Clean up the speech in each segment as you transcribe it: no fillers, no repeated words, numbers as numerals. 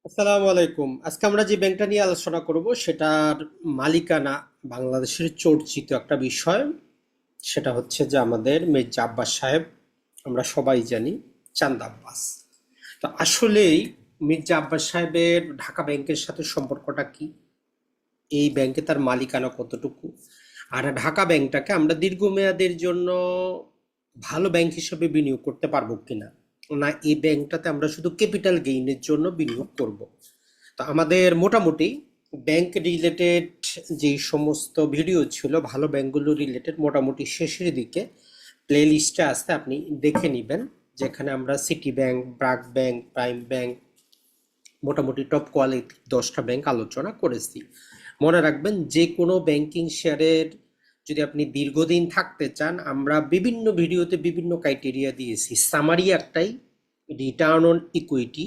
আসসালামু আলাইকুম। আজকে আমরা যে ব্যাংকটা নিয়ে আলোচনা করব সেটার মালিকানা বাংলাদেশের চর্চিত একটা বিষয়। সেটা হচ্ছে যে আমাদের মির্জা আব্বাস সাহেব, আমরা সবাই জানি চান্দা আব্বাস। তো আসলেই মির্জা আব্বাস সাহেবের ঢাকা ব্যাংকের সাথে সম্পর্কটা কি, এই ব্যাংকে তার মালিকানা কতটুকু, আর ঢাকা ব্যাংকটাকে আমরা দীর্ঘমেয়াদের জন্য ভালো ব্যাংক হিসেবে বিনিয়োগ করতে পারবো কিনা, না এই ব্যাংকটাতে আমরা শুধু ক্যাপিটাল গেইনের জন্য বিনিয়োগ করব। তো আমাদের মোটামুটি ব্যাংক রিলেটেড যে সমস্ত ভিডিও ছিল ভালো ব্যাংকগুলো রিলেটেড মোটামুটি শেষের দিকে প্লে লিস্টে আসতে আপনি দেখে নেবেন, যেখানে আমরা city bank, BRAC bank, prime bank, মোটামুটি টপ কোয়ালিটি 10টা ব্যাংক আলোচনা করেছি। মনে রাখবেন, যে কোনো ব্যাংকিং শেয়ারের যদি আপনি দীর্ঘদিন থাকতে চান, আমরা বিভিন্ন ভিডিওতে বিভিন্ন ক্রাইটেরিয়া দিয়েছি। সামারি একটাই, রিটার্ন অন ইকুইটি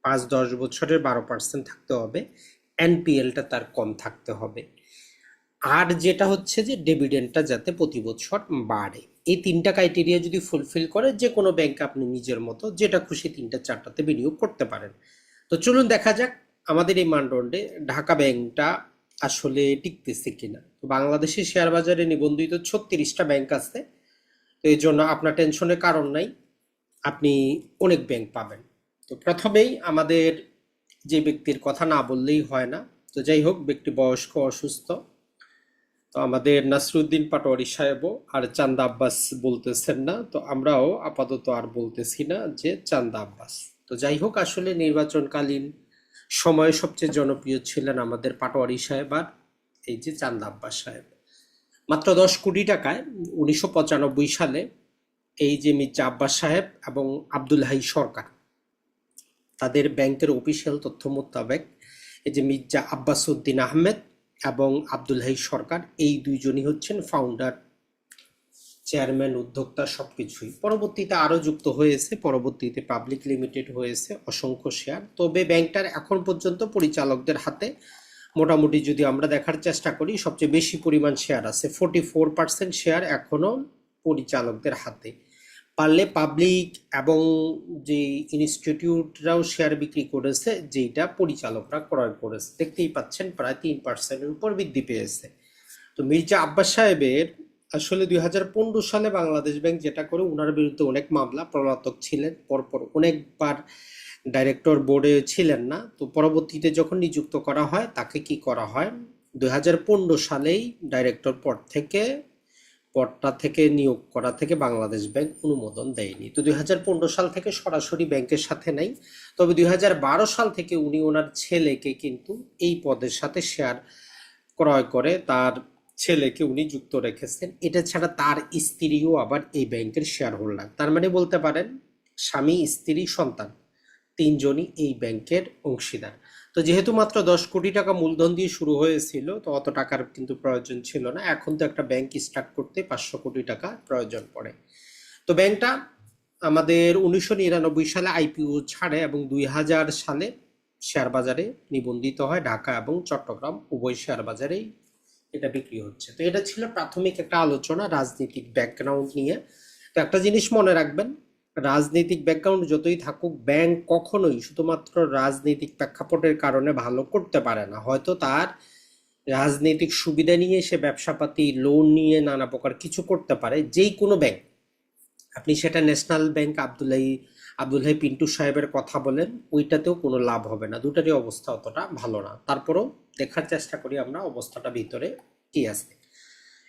5-10 বছরের 12% থাকতে হবে, এনপিএলটা তার কম থাকতে হবে, আর যেটা হচ্ছে যে ডিভিডেন্ডটা যাতে প্রতি বছর বাড়ে। এই তিনটা ক্রাইটেরিয়া যদি ফুলফিল করে যে কোনো ব্যাংক আপনি নিজের মতো যেটা খুশি তিনটা চারটাতে বিনিয়োগ করতে পারেন। তো চলুন দেখা যাক আমাদের এই মানদণ্ডে ঢাকা ব্যাংকটা আসলে টিকতেছে কিনা। তো বাংলাদেশের শেয়ার বাজারে নিবন্ধিত 36টা ব্যাংক আছে। তো এই জন্য আপনার টেনশনের কারণ নাই, আপনি অনেক ব্যাংক পাবেন। তো প্রথমেই আমাদের যে ব্যক্তির কথা না বললেই হয় না, তো যাই হোক, ব্যক্তি বয়স্ক, অসুস্থ। তো আমাদের নাসরুদ্দিন পাটোয়ারি সাহেবও আর চান্দা আব্বাস বলতেছেন না, তো আমরাও আপাতত আর বলতেছি না যে চান্দা আব্বাস। তো যাই হোক, আসলে নির্বাচনকালীন সময়ে সবচেয়ে জনপ্রিয় ছিলেন আমাদের পাটোয়ারি সাহেব আর এই যে চান্দা আব্বাস সাহেব। মাত্র 10 কোটি টাকায় 1995 সালে এই যে মির্জা আব্বাস সাহেব এবং আব্দুল হাই সরকার, তাদের ব্যাংকের অফিসিয়াল তথ্য মোতাবেক এই যে মির্জা আব্বাস উদ্দিন আহমেদ এবং আব্দুল হাই সরকার, এই দুইজনই হচ্ছেন ফাউন্ডার, চেয়ারম্যান, উদ্যোক্তা, সবকিছুই। পরবর্তীতে আরো যুক্ত হয়েছে, পরবর্তীতে পাবলিক লিমিটেড হয়েছে, অসংখ্য শেয়ার। তবে ব্যাংকটার এখন পর্যন্ত পরিচালকদের হাতে মোটামুটি যদি আমরা দেখার চেষ্টা করি, সবচেয়ে বেশি পরিমাণ শেয়ার আছে, 44% শেয়ার এখনো পরিচালকদের হাতে। পারলে পাবলিক এবং যে ইনস্টিটিউটরাও শেয়ার বিক্রি করেছে, যেটা পরিচালকরা ক্রয় করেছে। দেখতেই পাচ্ছেন প্রায় 3%-এর উপর বৃদ্ধি পেয়েছে। তো মির্জা আব্বাস সাহেবের আসলে 2015 সালে বাংলাদেশ ব্যাংক যেটা করে, ওনার বিরুদ্ধে অনেক মামলা, পলাতক ছিলেন, পরপর অনেকবার ডাইরেক্টর বোর্ডে ছিলেন না। তো পরবর্তীতে যখন নিযুক্ত করা হয় তাকে কি করা হয়, 2015 সালেই ডাইরেক্টর পদটা থেকে নিয়োগ করা থেকে বাংলাদেশ ব্যাংক অনুমোদন দেয়নি। তো 2015 সাল থেকে সরাসরি ব্যাংকের সাথে নাই। তবে 2012 সাল থেকে উনি ওনার ছেলেকে কিন্তু এই পদের সাথে শেয়ার ক্রয় করে তার ছেলেকে উনি যুক্ত রেখেছেন। এটা ছাড়া তার স্ত্রীও আবার এই ব্যাংকের শেয়ার হোল্ডার। তার মানে বলতে পারেন স্বামী, স্ত্রী, সন্তান তিনজনই এই ব্যাংকের অংশীদার। তো যেহেতু মাত্র 10 কোটি টাকা মূলধন দিয়ে শুরু হয়েছিল, তো অত টাকার কিন্তু প্রয়োজন ছিল না। এখন তো একটা ব্যাংক স্টার্ট করতে 500 কোটি টাকা প্রয়োজন পড়ে। তো ব্যাংকটা আমাদের 1999 সালে আইপিও ছাড়ে এবং 2000 সালে শেয়ার বাজারে নিবন্ধিত হয়। ঢাকা এবং চট্টগ্রাম উভয় শেয়ার বাজারেই এটা বিক্রি হচ্ছে। তো এটা ছিল প্রাথমিক একটা আলোচনা রাজনৈতিক ব্যাকগ্রাউন্ড নিয়ে। তো একটা জিনিস মনে রাখবেন, রাজনৈতিক ব্যাকগ্রাউন্ড যতই থাকুক, ব্যাংক কখনোই শুধুমাত্র রাজনৈতিক প্রেক্ষাপটের কারণে ভালো করতে পারে না। হয়তো তার রাজনৈতিক সুবিধা নিয়ে সে ব্যবসাপাতি, লোন নিয়ে নানা প্রকার কিছু করতে পারে, যেই কোনো ব্যাংক। আপনি সেটা ন্যাশনাল ব্যাংক আব্দুল হাই পিন্টু সাহেবের কথা বলেন, ওইটাতেও কোনো লাভ হবে না। দুটারই অবস্থা অতটা ভালো না। তারপরেও দেখার চেষ্টা করি আমরা অবস্থাটা ভিতরে কি আছে।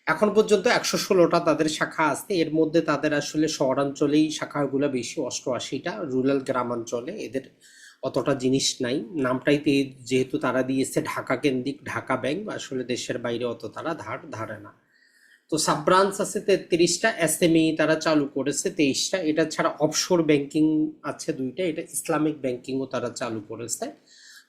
এখন পর্যন্ত 116টা তাদের শাখা আছে। এর মধ্যে তাদের আসলে শহরাঞ্চলেই শাখাগুলো বেশি, 88টা। রুরাল গ্রামাঞ্চলে এদের অতটা জিনিস নাই। নামটাই যেহেতু তারা দিয়েছে ঢাকা কেন্দ্রিক, ঢাকা ব্যাংক, আসলে দেশের বাইরে অত তারা ধারে না। তো সাব ব্রাঞ্চ আছে 33টা, এসএমই তারা চালু করেছে 23টা। এটা ছাড়া অফশোর ব্যাংকিং আছে 2টা, এটা ইসলামিক ব্যাংকিংও তারা চালু করেছে।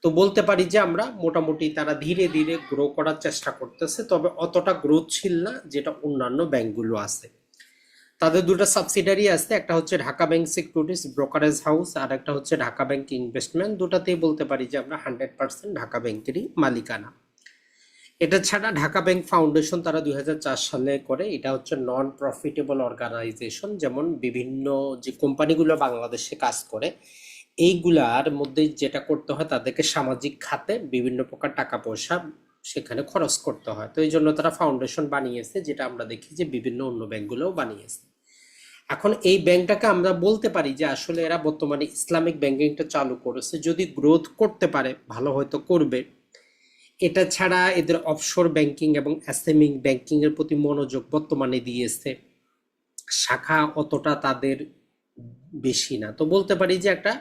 তো বলতে পারি যে আমরা মোটামুটি তারা ধীরে ধীরে গ্রো করার চেষ্টা করতেছে, তবে অতটা গ্রোথ ছিল না যেটা অন্যান্য ব্যাংকগুলো আছে। তাদের দুটো সাবসিডারি আছে, একটা হচ্ছে Dhaka bank securities brokerage house, আর একটা হচ্ছে ঢাকা ব্যাংক ইনভেস্টমেন্ট। দুটাতেই বলতে পারি যে আমরা 100% ঢাকা ব্যাংকেরই মালিকানা। এটা ছাড়া ঢাকা ব্যাংক ফাউন্ডেশন তারা 2004 সালে করে। এটা হচ্ছে নন প্রফিটেবল অর্গানাইজেশন। যেমন বিভিন্ন যে কোম্পানিগুলো বাংলাদেশে কাজ করে, এইগুলার মধ্যে যেটা করতে হয়, তাদেরকে সামাজিক খাতে বিভিন্ন প্রকার টাকা পয়সা সেখানে খরচ করতে হয়। তো এই জন্য তারা ফাউন্ডেশন বানিয়েছে, যেটা আমরা দেখি যে বিভিন্ন অন্য ব্যাংকগুলোও বানিয়েছে। এখন এই ব্যাংকটাকে আমরা বলতে পারি যে আসলে এরা বর্তমানে ইসলামিক ব্যাংকিংটা চালু করেছে। যদি গ্রোথ করতে পারে ভালো হয়তো করবে। এটা ছাড়া এদের অফশোর ব্যাংকিং এবং অ্যাসেমিং ব্যাংকিং এর প্রতি মনোযোগ বর্তমানে দিয়েছে। শাখা অতটা তাদের বেশি না। তো বলতে পারি যে একটা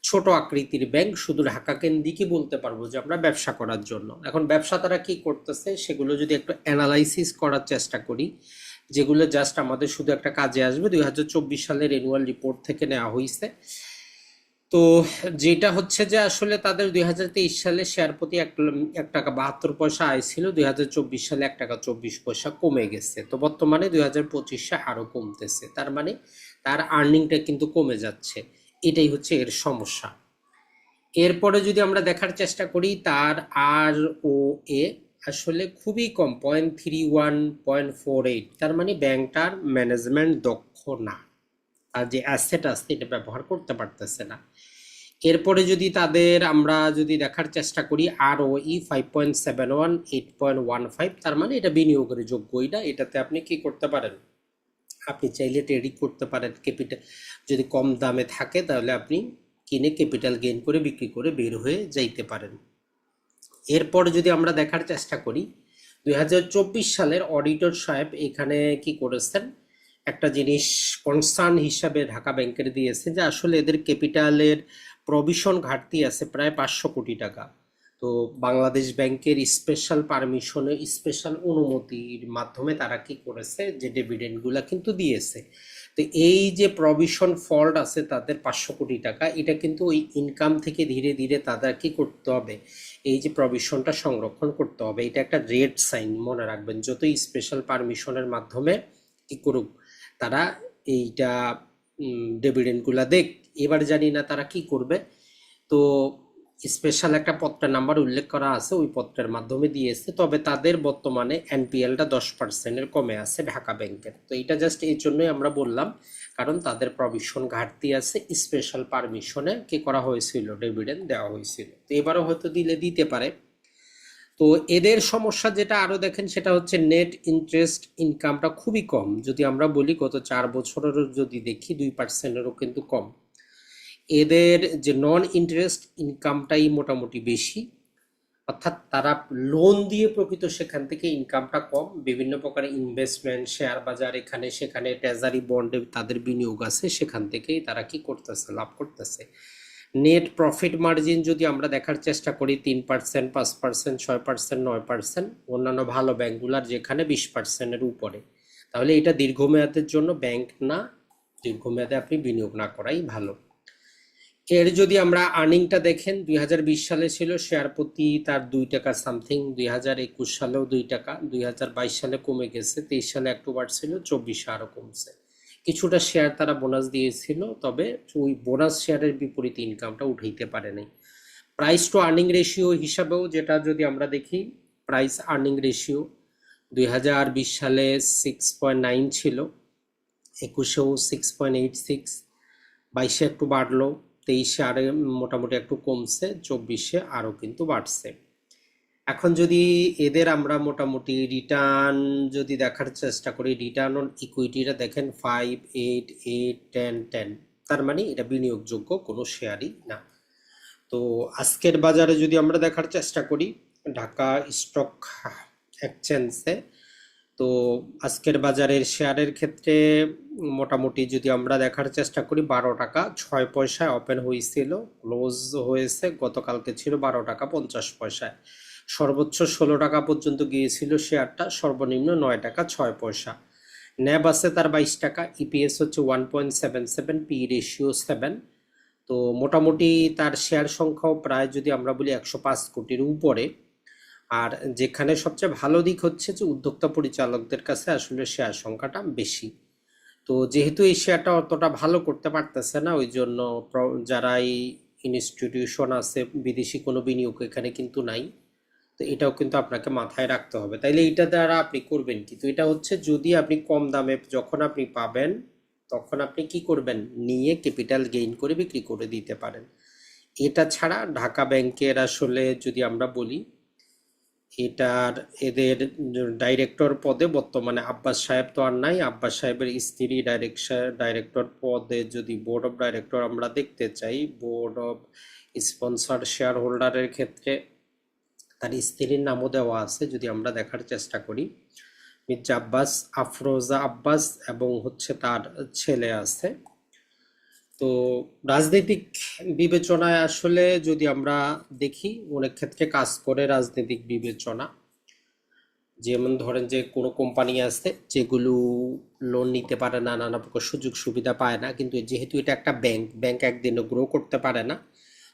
ছোট আকৃতির ব্যাংক, শুধু ঢাকা কেন্দ্রিকই বলতে পারবো যে আমরা ব্যবসা করার জন্য। এখন ব্যবসা তারা কি করতেছে সেগুলো যদি একটু অ্যানালাইসিস করার চেষ্টা করি, যেগুলো জাস্ট আমাদের শুধু একটা কাজে আসবে, 2024 সালের অ্যানুয়াল রিপোর্ট থেকে নেওয়া হয়েছে। তো যেটা হচ্ছে যে আসলে তাদের 2023 সালে শেয়ার প্রতি 1 টাকা 72 পয়সা আয় ছিল, 2024 সালে 1 টাকা 24 পয়সা কমে গেছে। তো বর্তমানে 2025 আরো কমতেছে, তার মানে তার আর্নিংটা কিন্তু কমে যাচ্ছে। এটাই হচ্ছে এর সমস্যা। এরপরে যদি আমরা দেখার চেষ্টা করি, তার আর ও এ আসলে খুবই কম, 0.31 0.48, তার মানে ব্যাংকটার ম্যানেজমেন্ট দক্ষ না, আর যে অ্যাসেট আছে এটা ব্যবহার করতে পারতেছে না। এরপরে যদি তাদের আমরা যদি দেখার চেষ্টা করি, আর ও ই 5.71 8.15, তার মানে এটা বিনিয়োগের যোগ্য। এটাতে আপনি কি করতে পারেন, আপনি চাইলে ট্রেডিং করতে পারেন। ক্যাপিটাল যদি কম দামে থাকে তাহলে আপনি কিনে ক্যাপিটাল গেইন করে বিক্রি করে বের হয়ে যাইতে পারেন। এরপর যদি আমরা দেখার চেষ্টা করি, 2024 সালের অডিটর সাহেব এখানে কি করেছেন, একটা জিনিস কনসার্ন হিসাবে ঢাকা ব্যাংকের দিয়েছে যে আসলে এদের ক্যাপিটালের প্রভিশন ঘাটতি আছে প্রায় 500 কোটি টাকা। তো বাংলাদেশ ব্যাংকের স্পেশাল পারমিশনে, স্পেশাল অনুমতির মাধ্যমে তারা কি করেছে, যে ডিভিডেন্ডগুলা কিন্তু দিয়েছে। তো এই যে প্রভিশন ফল্ট আছে তাদের 500 কোটি টাকা, এটা কিন্তু ওই ইনকাম থেকে ধীরে ধীরে তাদের কি করতে হবে, এই যে প্রভিশনটা সংরক্ষণ করতে হবে। এটা একটা রেড সাইন, মনে রাখবেন। যতই স্পেশাল পারমিশনের মাধ্যমে কি করুক তারা এইটা ডিভিডেন্ডগুলা দেখ, এবার জানি না তারা কি করবে। তো স্পেশাল একটা পত্রের নাম্বার উল্লেখ করা আছে, ওই পত্রের মাধ্যমে দিয়েছে। তবে তাদের বর্তমানে এনপিএলটা 10%-এর কমে আছে ঢাকা ব্যাংকের। তো এটা জাস্ট এই জন্যই আমরা বললাম, কারণ তাদের প্রভিশন ঘাটতি আছে, স্পেশাল পারমিশনে কি করা হয়েছিল, ডিভিডেন্ড দেওয়া হয়েছিল। তো এবারও হয়তো দিতে পারে। তো এদের সমস্যা যেটা আরো দেখেন সেটা হচ্ছে নেট ইন্টারেস্ট ইনকামটা খুবই কম। যদি আমরা বলি গত 4 বছরেরও যদি দেখি 2%-এরও কিন্তু কম। এদের যে নন ইন্টারেস্ট ইনকামটাই মোটামুটি বেশি, অর্থাৎ তারা লোন দিয়ে প্রকৃত সেখান থেকে ইনকামটা কম। বিভিন্ন প্রকার ইনভেস্টমেন্ট, শেয়ার বাজার, এখানে সেখানে ট্রেজারি বন্ডে তাদের বিনিয়োগ আছে, সেখান থেকেই তারা কি করতেছে, লাভ করতেছে। নেট প্রফিট মার্জিন যদি আমরা দেখার চেষ্টা করি, 3%, 5%, 6%, 9%, অন্যান্য ভালো ব্যাংকগুলার যেখানে 20%-এর উপরে। তাহলে এটা দীর্ঘমেয়াদের জন্য ব্যাংক না, দীর্ঘমেয়াদে আপনি বিনিয়োগ না করাই ভালো। এর যদি আমরা আর্নিংটা দেখেন, 2020 সালে ছিল শেয়ার প্রতি তার 2 টাকা সামথিং, 2021 সালেও 2 টাকা, 2022 সালে কমে গেছে, 23 সালে একটু বাড়ছিল, 24 আরো কমছে। কিছুটা শেয়ার তারা বোনাস দিয়েছিল, তবে ওই বোনাস শেয়ারের বিপরীতে ইনকামটা উঠাইতে পারে নাই। প্রাইস টু আর্নিং রেশিও হিসাবেও যেটা যদি আমরা দেখি, প্রাইস আর্নিং রেশিও 2020 সালে 6.9 ছিল, 21-এও 6.86, 22-এ একটু বাড়লো, 23-এ আরে মোটামুটি একটু কমছে, 24-এ আরও কিন্তু বাড়ছে। এখন যদি এদের আমরা মোটামুটি রিটার্ন যদি দেখার চেষ্টা করি, রিটার্ন অন ইকুইটিটা দেখেন 5, 8, 8, 10, 10, তার মানে এটা বিনিয়োগযোগ্য কোনো শেয়ারই না। তো আজকের বাজারে যদি আমরা দেখার চেষ্টা করি, ঢাকা স্টক এক্সচেঞ্জে, তো আজকের বাজারের শেয়ারের ক্ষেত্রে মোটামুটি যদি আমরা দেখার চেষ্টা করি, 12 টাকা 6 পয়সায় ওপেন হয়েছিল, ক্লোজ হয়েছে গতকালকে ছিল 12 টাকা 50 পয়সায়। সর্বোচ্চ 16 টাকা পর্যন্ত গিয়েছিল শেয়ারটা, সর্বনিম্ন 9 টাকা 6 পয়সা। ন্যাব আছে তার 22 টাকা, ইপিএস হচ্ছে 1.77, পি রেশিও 7। তো মোটামুটি তার শেয়ার সংখ্যাও প্রায় যদি আমরা বলি 105 কোটির উপরে। আর যেখানে সবচেয়ে ভালো দিক হচ্ছে যে উদ্যোক্তা পরিচালকদের কাছে আসলে শেয়ার সংখ্যাটা বেশি। তো যেহেতু এই শেয়ারটা অতটা ভালো করতে পারতেছে না, ওই জন্য যারা এই ইনস্টিটিউশন আছে, বিদেশি কোনো বিনিয়োগ এখানে কিন্তু নাই। তো এটাও কিন্তু আপনাকে মাথায় রাখতে হবে। তাইলে এটা দ্বারা আপনি করবেন কি, তো এটা হচ্ছে যদি আপনি কম দামে যখন আপনি পাবেন তখন আপনি কি করবেন, নিয়ে ক্যাপিটাল গেইন করে বিক্রি করে দিতে পারেন। এটা ছাড়া ঢাকা ব্যাংকের আসলে যদি আমরা বলি, এটার এদের ডাইরেক্টর পদে বর্তমানে আব্বাস সাহেব তো আর নাই। আব্বাস সাহেবের স্ত্রী ডাইরেক্টর পদে যদি বোর্ড অফ ডাইরেক্টর আমরা দেখতে চাই, বোর্ড অফ স্পন্সর শেয়ার হোল্ডারের ক্ষেত্রে তার স্ত্রীর নামও দেওয়া আছে। যদি আমরা দেখার চেষ্টা করি, মির্জা আব্বাস, আফরোজা আব্বাস এবং হচ্ছে তার ছেলে আছে। তো রাজনৈতিক বিবেচনায় আসলে যদি আমরা দেখি, অনেক ক্ষেত্রে কাজ করে রাজনৈতিক বিবেচনা। যেমন ধরেন যে কোনো কোম্পানি আছে যেগুলো লোন নিতে পারে না, নানা প্রকার সুযোগ সুবিধা পায় না, কিন্তু যেহেতু এটা একটা ব্যাংক, ব্যাংক একদিনও গ্রো করতে পারে না।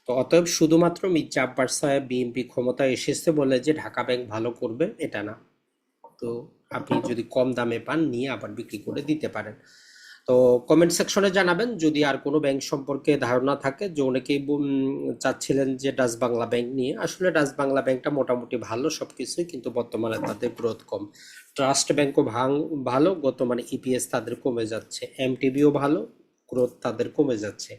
তো অতএব শুধুমাত্র মির্জা আব্বাস সাহেব বিএনপি ক্ষমতায় এসেছে বলে যে ঢাকা ব্যাংক ভালো করবে এটা না। তো আপনি যদি কম দামে পান, নিয়ে আবার বিক্রি করে দিতে পারেন। তো কমেন্ট সেকশনে জানাবেন যদি আর কোনো ব্যাংক সম্পর্কে ধারণা থাকে। যে অনেকেই চাচ্ছিলেন যে ডাচ বাংলা ব্যাংক নিয়ে, আসলে ডাচ বাংলা ব্যাংকটা মোটামুটি ভালো সবকিছুই, কিন্তু বর্তমানে তাদের গ্রোথ কম। ট্রাস্ট ব্যাংকও ভালো, বর্তমানে ইপিএস তাদের কমে যাচ্ছে। এমটিবিও ভালো, গ্রোথ তাদের কমে যাচ্ছে।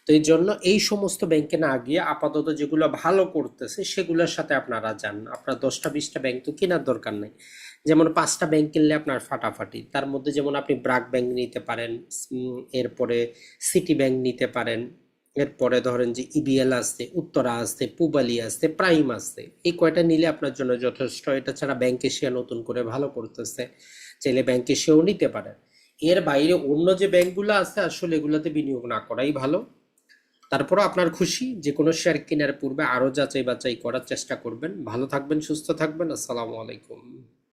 তো এই জন্য এই সমস্ত ব্যাংকে না গিয়ে আপাতত যেগুলো ভালো করতেছে সেগুলোর সাথে আপনারা যান। আপনার 10টা 20টা ব্যাংক তো কেনার দরকার নেই। যেমন 5টা ব্যাংক কিনলে আপনার ফাটাফাটি। তার মধ্যে যেমন আপনি ব্রাক ব্যাংক নিতে পারেন, এরপরে সিটি ব্যাংক নিতে পারেন, এরপরে ধরেন যে ইবিএল আছে, উত্তরা আছে, পুবালি আছে, প্রাইম আছে। এই কয়টা নিলে আপনার জন্য যথেষ্ট। এটা ছাড়া ব্যাংক এশিয়া নতুন করে ভালো করতেছে, চাইলে ব্যাংক এশিয়াও নিতে পারেন। এর বাইরে অন্য যে ব্যাংকগুলো আছে আসলে এগুলোতে বিনিয়োগ না করাই ভালো। তারপরও আপনার খুশি, যে কোনো শেয়ার কেনার পূর্বে আরো যাচাই বাছাই করার চেষ্টা করবেন। ভালো থাকবেন, সুস্থ থাকবেন। আসসালামু আলাইকুম।